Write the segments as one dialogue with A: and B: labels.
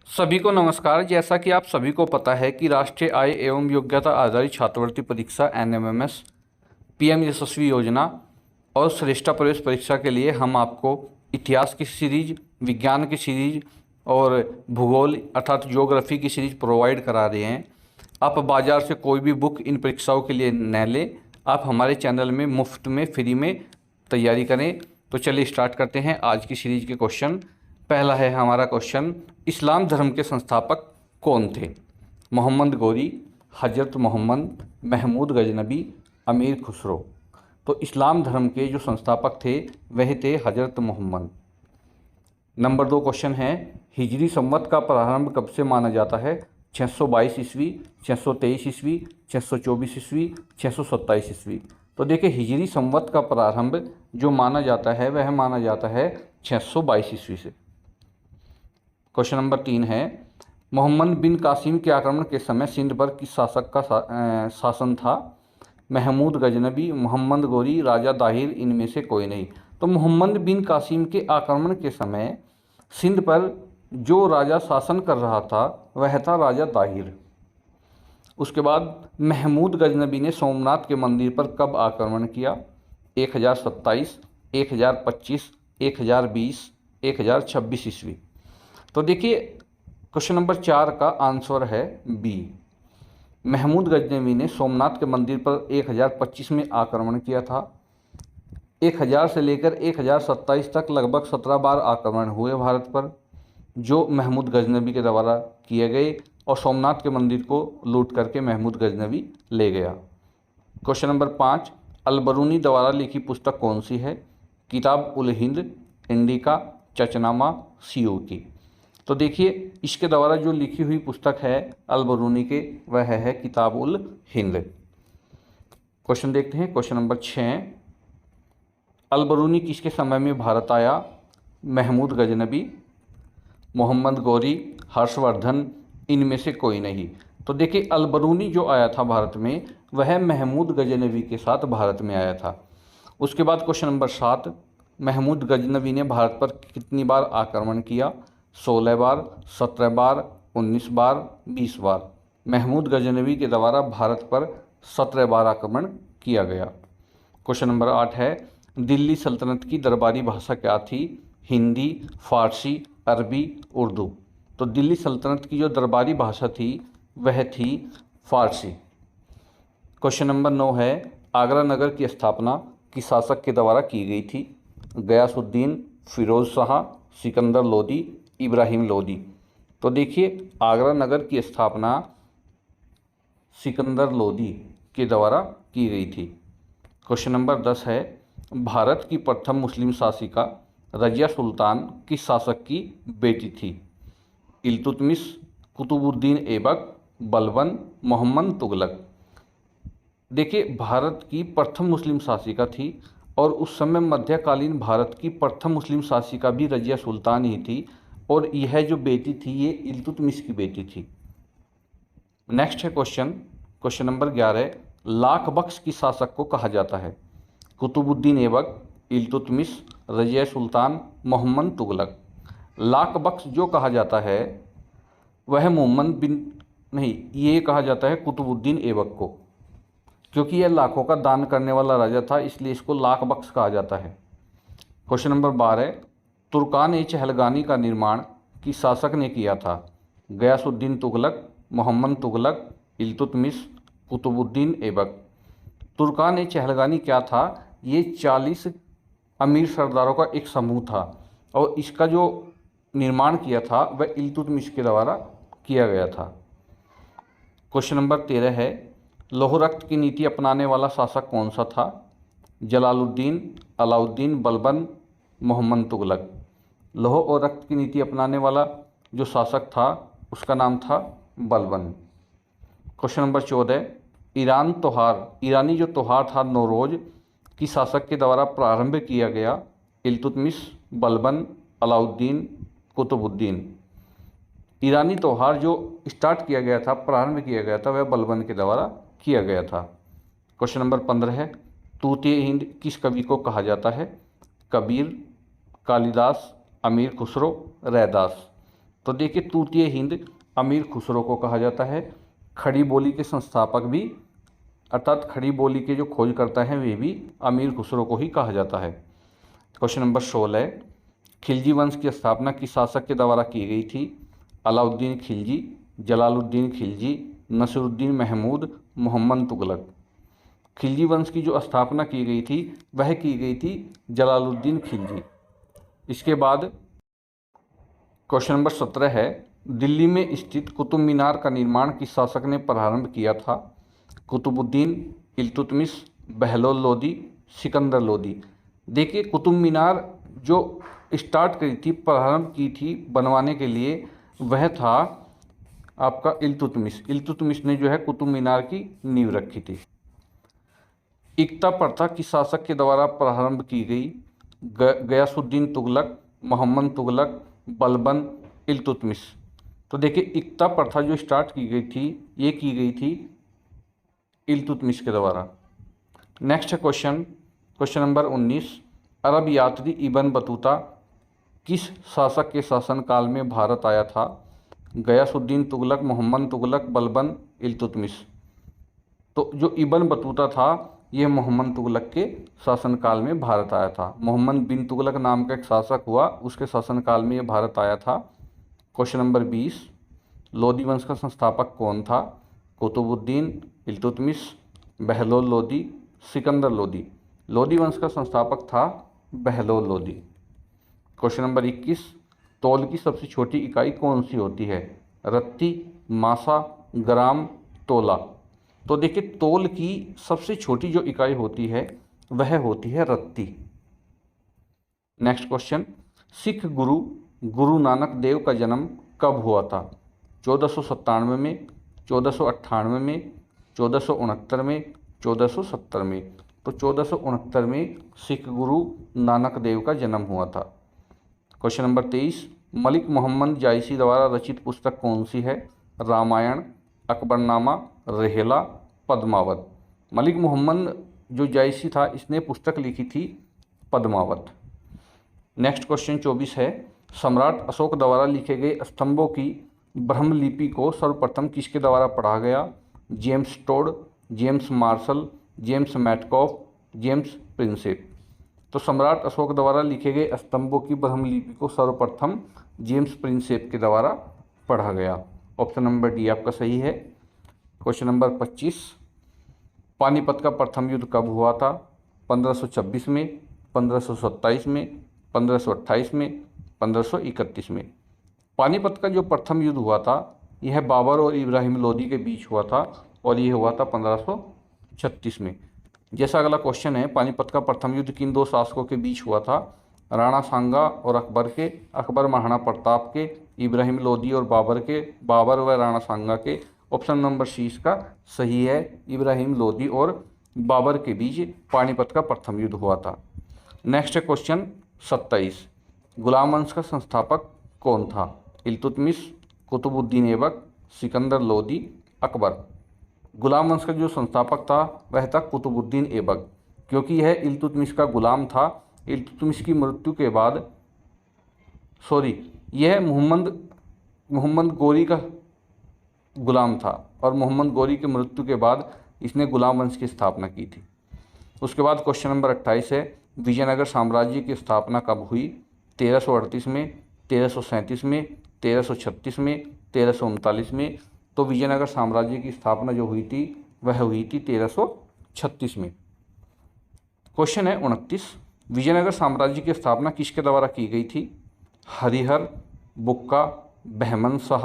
A: सभी को नमस्कार। जैसा कि आप सभी को पता है कि राष्ट्रीय आय एवं योग्यता आधारित छात्रवृत्ति परीक्षा एनएमएमएस, पीएम यशस्वी योजना और श्रेष्ठता प्रवेश परीक्षा के लिए हम आपको इतिहास की सीरीज, विज्ञान की सीरीज और भूगोल अर्थात ज्योग्राफी की सीरीज प्रोवाइड करा रहे हैं। आप बाज़ार से कोई भी बुक इन परीक्षाओं के लिए न लें, आप हमारे चैनल में मुफ्त में फ्री में तैयारी करें। तो चलिए स्टार्ट करते हैं आज की सीरीज के क्वेश्चन। पहला है हमारा क्वेश्चन, इस्लाम धर्म के संस्थापक कौन थे? मोहम्मद गौरी, हजरत मोहम्मद, महमूद गजनबी, अमीर खुसरो। तो इस्लाम धर्म के जो संस्थापक थे वह थे हजरत मोहम्मद। नंबर 2 क्वेश्चन है, हिजरी संवत का प्रारंभ कब से माना जाता है? 622 ईस्वी, 623 ईस्वी, 624 ईस्वी, 627 ईस्वी। तो देखिए, हिजरी संवत का प्रारंभ जो माना जाता है वह माना जाता है 622 ईस्वी से। क्वेश्चन नंबर 3 है, मोहम्मद बिन कासिम के आक्रमण के समय सिंध पर किस शासक का शासन था? महमूद गजनबी, मोहम्मद गौरी, राजा दाहिर, इनमें से कोई नहीं। तो मोहम्मद बिन कासिम के आक्रमण के समय सिंध पर जो राजा शासन कर रहा था वह था राजा दाहिर। उसके बाद महमूद गजनबी ने सोमनाथ के मंदिर पर कब आक्रमण किया? 1027, 1025, 1020, 1026 ईस्वी। तो देखिए, क्वेश्चन नंबर 4 का आंसर है बी। महमूद गजनवी ने सोमनाथ के मंदिर पर 1025 में आक्रमण किया था। 1000 से लेकर 1027 तक लगभग 17 बार आक्रमण हुए भारत पर, जो महमूद गजनवी के द्वारा किए गए, और सोमनाथ के मंदिर को लूट करके महमूद गजनवी ले गया। क्वेश्चन नंबर 5, अलबरूनी द्वारा लिखी पुस्तक कौन सी है? किताब उल हिंद, इंडिका, चचनामा, सियूकी। तो देखिए, इसके द्वारा जो लिखी हुई पुस्तक है अलबरूनी के वह है किताब उल हिंद। क्वेश्चन देखते हैं, क्वेश्चन नंबर 6, अलबरूनी किसके समय में भारत आया? महमूद गजनबी, मोहम्मद गौरी, हर्षवर्धन, इनमें से कोई नहीं। तो देखिए, अलबरूनी जो आया था भारत में वह महमूद गजनवी के साथ भारत में आया था। उसके बाद क्वेश्चन नंबर 7, महमूद गजनवी ने भारत पर कितनी बार आक्रमण किया? 16 बार, 17 बार, 19 बार, 20 बार। महमूद गजनवी के द्वारा भारत पर 17 बार आक्रमण किया गया। क्वेश्चन नंबर 8 है, दिल्ली सल्तनत की दरबारी भाषा क्या थी? हिंदी, फारसी, अरबी, उर्दू। तो दिल्ली सल्तनत की जो दरबारी भाषा थी वह थी फारसी। क्वेश्चन नंबर 9 है, आगरा नगर की स्थापना किस शासक के द्वारा की गई थी? गयासुद्दीन, फिरोज शाह, सिकंदर लोदी, इब्राहिम लोदी। तो देखिए, आगरा नगर की स्थापना सिकंदर लोदी के द्वारा की गई थी। क्वेश्चन नंबर 10 है, भारत की प्रथम मुस्लिम शासिका रजिया सुल्तान किस शासक की बेटी थी? इल्तुतमिश, कुतुबुद्दीन ऐबक, बलबन, मोहम्मद तुगलक। देखिए, भारत की प्रथम मुस्लिम शासिका थी और उस समय मध्यकालीन भारत की प्रथम मुस्लिम शासिका भी रजिया सुल्तान ही थी, और यह जो बेटी थी ये इल्तुतमिश की बेटी थी। नेक्स्ट है क्वेश्चन, क्वेश्चन नंबर 11, लाख बख्श की शासक को कहा जाता है? कुतुबुद्दीन ऐबक, इल्तुतमिश, रजिया सुल्तान, मोहम्मद तुगलक। लाख बख्श जो कहा जाता है वह मोहम्मद बिन नहीं, ये कहा जाता है कुतुबुद्दीन ऐबक को, क्योंकि यह लाखों का दान करने वाला राजा था, इसलिए इसको लाख बख्श कहा जाता है। क्वेश्चन नंबर 12, तुर्कान चहलगानी का निर्माण किस शासक ने किया था? गयासुद्दीन तुगलक, मोहम्मद तुगलक, इल्तुतमिश, कुतुबुद्दीन ऐबक। तुर्कान चहलगानी क्या था? ये 40 अमीर सरदारों का एक समूह था और इसका जो निर्माण किया था वह इल्तुतमिश के द्वारा किया गया था। क्वेश्चन नंबर 13 है, लौह रक्त की नीति अपनाने वाला शासक कौन सा था? जलालुद्दीन, अलाउद्दीन, बलबन, मोहम्मद तुगलक। लौह और रक्त की नीति अपनाने वाला जो शासक था उसका नाम था बलबन। क्वेश्चन नंबर 14, ईरानी जो त्योहार था नौरोज की शासक के द्वारा प्रारंभ किया गया? इल्तुतमिश, बलबन, अलाउद्दीन, कुतुबुद्दीन। ईरानी त्यौहार जो स्टार्ट किया गया था, प्रारंभ किया गया था, वह बलबन के द्वारा किया गया था। क्वेश्चन नंबर 15 है, तूतीय हिंद किस कवि को कहा जाता है? कबीर, कालिदास, अमीर खुसरो, रैदास। तो देखिए तूतीय हिंद अमीर खुसरो को कहा जाता है। खड़ी बोली के संस्थापक भी अर्थात खड़ी बोली के जो खोजकर्ता हैं वे भी अमीर खुसरो को ही कहा जाता है। क्वेश्चन नंबर 16, खिलजी वंश की स्थापना किस शासक के द्वारा की गई थी? अलाउद्दीन खिलजी, जलालुद्दीन खिलजी, नसीरुद्दीन महमूद, मोहम्मद तुगलक। खिलजी वंश की जो स्थापना की गई थी वह की गई थी जलालुद्दीन खिलजी। इसके बाद क्वेश्चन नंबर 17 है, दिल्ली में स्थित कुतुब मीनार का निर्माण किस शासक ने प्रारंभ किया था? कुतुबुद्दीन, इल्तुतमिश, बहलोल लोदी, सिकंदर लोदी। देखिए कुतुब मीनार जो स्टार्ट करी थी, प्रारंभ की थी बनवाने के लिए, वह था आपका इल्तुतमिश। इल्तुतमिश ने जो है कुतुब मीनार की नींव रखी थी। इक्ता प्रथा किस शासक के द्वारा प्रारंभ की गई? गयासुद्दीन तुगलक, मोहम्मद तुगलक, बलबन, इल्तुतमिश। तो देखिए इक्ता प्रथा जो स्टार्ट की गई थी ये की गई थी इल्तुतमिश के द्वारा। नेक्स्ट है क्वेश्चन नंबर 19, अरब यात्री इब्न बतूता किस शासक के शासनकाल में भारत आया था? गयासुद्दीन तुगलक, मोहम्मद तुगलक, बलबन, इल्तुतमिश। तो जो इब्न बतूता था ये मोहम्मद तुगलक के शासनकाल में भारत आया था। मोहम्मद बिन तुगलक नाम का एक शासक हुआ, उसके शासनकाल में ये भारत आया था। क्वेश्चन नंबर 20, लोदी वंश का संस्थापक कौन था? कुतुबुद्दीन, इल्तुतमिश, बहलोल लोदी, सिकंदर लोदी। लोदी वंश का संस्थापक था बहलोल लोदी। क्वेश्चन नंबर 21, तौल की सबसे छोटी इकाई कौन सी होती है? रत्ती, मासा, ग्राम, तोला। तो देखिए तौल की सबसे छोटी जो इकाई होती है वह होती है रत्ती। नेक्स्ट क्वेश्चन, सिख गुरु गुरु नानक देव का जन्म कब हुआ था? 1497 में, 1498 में, 1469 में, 1470 में। तो 1469 में सिख गुरु नानक देव का जन्म हुआ था। क्वेश्चन नंबर 23, मलिक मोहम्मद जायसी द्वारा रचित पुस्तक कौन सी है? रामायण, अकबरनामा, रहेला, पद्मावत। मलिक मोहम्मद जो जायसी था इसने पुस्तक लिखी थी पद्मावत। नेक्स्ट क्वेश्चन 24 है, सम्राट अशोक द्वारा लिखे गए स्तंभों की ब्रह्मलिपि को सर्वप्रथम किसके द्वारा पढ़ा गया? James Tod, James Marshall, James Metcalfe, James Prinsep. तो सम्राट अशोक द्वारा लिखे गए स्तंभों की ब्रह्मलिपि को सर्वप्रथम जेम्स प्रिंसेप के द्वारा पढ़ा गया। ऑप्शन नंबर डी आपका सही है। क्वेश्चन नंबर 25, पानीपत का प्रथम युद्ध कब हुआ था? 1526 में, 1527 में, 1528 में, 1531 में। पानीपत का जो प्रथम युद्ध हुआ था यह बाबर और इब्राहिम लोदी के बीच हुआ था और यह हुआ था 1536 में। जैसा अगला क्वेश्चन है, पानीपत का प्रथम युद्ध किन दो शासकों के बीच हुआ था? राणा सांगा और अकबर के, अकबर महाराणा प्रताप के, इब्राहिम लोदी और बाबर के, बाबर व राणा सांगा के। ऑप्शन नंबर सी इसका सही है, इब्राहिम लोदी और बाबर के बीच पानीपत का प्रथम युद्ध हुआ था। नेक्स्ट है क्वेश्चन 27, गुलाम वंश का संस्थापक कौन था? इल्तुतमिश, कुतुबुद्दीन ऐबक, सिकंदर लोदी, अकबर। गुलाम वंश का जो संस्थापक था वह था कुतुबुद्दीन ऐबक, क्योंकि यह इल्तुतमिश का गुलाम था। इल्तुतमिश की मृत्यु के बाद यह मोहम्मद गोरी का गुलाम था और मोहम्मद गोरी की मृत्यु के बाद इसने गुलाम वंश की स्थापना की थी। उसके बाद क्वेश्चन नंबर 28 है, विजयनगर साम्राज्य की स्थापना कब हुई? 1338 में, 1337 में, 1336 में, 1339 में। तो विजयनगर साम्राज्य की स्थापना जो हुई थी वह हुई थी 1336 में। क्वेश्चन है 29, विजयनगर साम्राज्य की स्थापना किसके द्वारा की गई थी? हरिहर, बुक्का, बहमन शाह,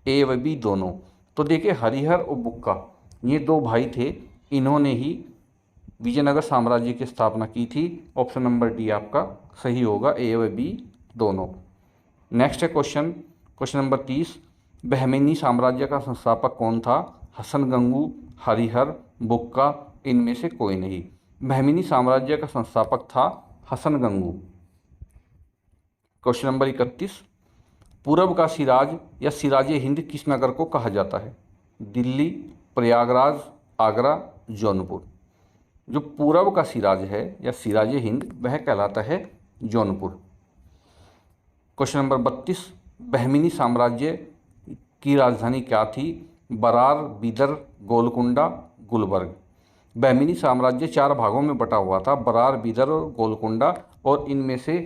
A: ए व बी दोनों। तो देखिए हरिहर और बुक्का ये दो भाई थे, इन्होंने ही विजयनगर साम्राज्य की स्थापना की थी। ऑप्शन नंबर डी आपका सही होगा, ए व बी दोनों। नेक्स्ट है क्वेश्चन नंबर 30, बहमनी साम्राज्य का संस्थापक कौन था? हसन गंगू, हरिहर, बुक्का, इनमें से कोई नहीं। बहमनी साम्राज्य का संस्थापक था हसन गंगू। क्वेश्चन नंबर 31, पूरब का सिराज या सिराज हिंद किस नगर को कहा जाता है? दिल्ली, प्रयागराज, आगरा, जौनपुर। जो पूरब का सिराज है या सिराज हिंद वह कहलाता है जौनपुर। क्वेश्चन नंबर 32, बहमिनी साम्राज्य की राजधानी क्या थी? बरार, बीदर, गोलकुंडा, गुलबर्ग। बहमिनी साम्राज्य 4 भागों में बटा हुआ था, बरार, बीदर और गोलकुंडा, और इनमें से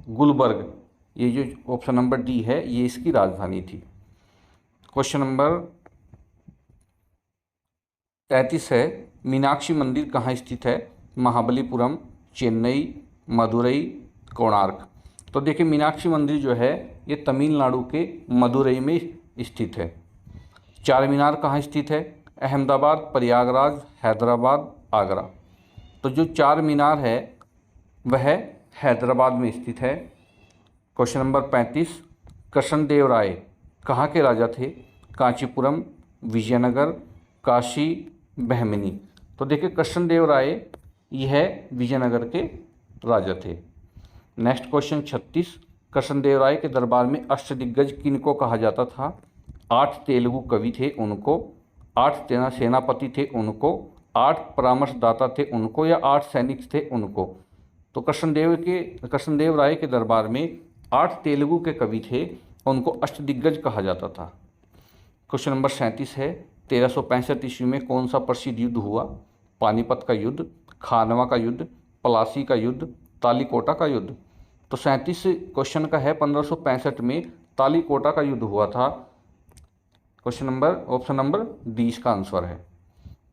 A: गुलबर्ग, ये जो ऑप्शन नंबर डी है, ये इसकी राजधानी थी। क्वेश्चन नंबर 33 है, मीनाक्षी मंदिर कहाँ स्थित है? महाबलीपुरम, चेन्नई, मदुरई, कोणार्क। तो देखिए मीनाक्षी मंदिर जो है ये तमिलनाडु के मदुरई में स्थित है। चार मीनार कहाँ स्थित है? अहमदाबाद, प्रयागराज, हैदराबाद, आगरा। तो जो चार मीनार है वह हैदराबाद में स्थित है। क्वेश्चन नंबर 35, कृष्णदेव राय कहाँ के राजा थे? कांचीपुरम, विजयनगर, काशी, बहमिनी। तो देखिए कृष्णदेव राय यह विजयनगर के राजा थे। नेक्स्ट क्वेश्चन 36, कृष्णदेव राय के दरबार में अष्टदिग्गज किनको कहा जाता था? 8 तेलुगु कवि थे उनको, 8 सेनापति थे उनको, 8 परामर्शदाता थे उनको, या 8 सैनिक थे उनको। तो कृष्णदेव राय के दरबार में 8 तेलुगु के कवि थे, उनको अष्टदिग्गज कहा जाता था। क्वेश्चन नंबर 37 है, 1365 ईस्वी में कौन सा प्रसिद्ध युद्ध हुआ? पानीपत का युद्ध, खानवा का युद्ध, प्लासी का युद्ध, तालीकोटा का युद्ध। तो 37 क्वेश्चन का है, 1565 में तालीकोटा का युद्ध हुआ था। Question number option number D इसका आंसर है।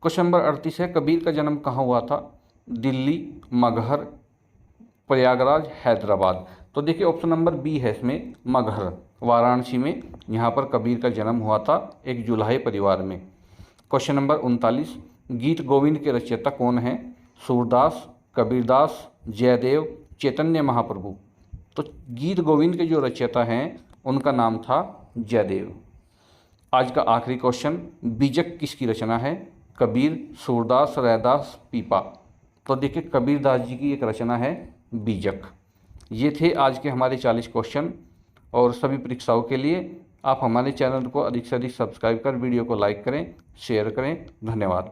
A: क्वेश्चन नंबर 38 है, कबीर का जन्म कहाँ हुआ था? दिल्ली, मगहर, प्रयागराज, हैदराबाद। तो देखिए ऑप्शन नंबर बी है इसमें, मगहर, वाराणसी में, यहाँ पर कबीर का जन्म हुआ था एक जुलाहे परिवार में। क्वेश्चन नंबर 39, गीत गोविंद के रचयिता कौन हैं? सूरदास, कबीरदास, जयदेव, चैतन्य महाप्रभु। तो गीत गोविंद के जो रचयिता हैं उनका नाम था जयदेव। आज का आखिरी क्वेश्चन, बीजक किसकी रचना है? कबीर, सूरदास, रैदास, पीपा। तो देखिए कबीरदास जी की एक रचना है बीजक। ये थे आज के हमारे 40 क्वेश्चन। और सभी परीक्षाओं के लिए आप हमारे चैनल को अधिक से अधिक सब्सक्राइब कर वीडियो को लाइक करें, शेयर करें। धन्यवाद।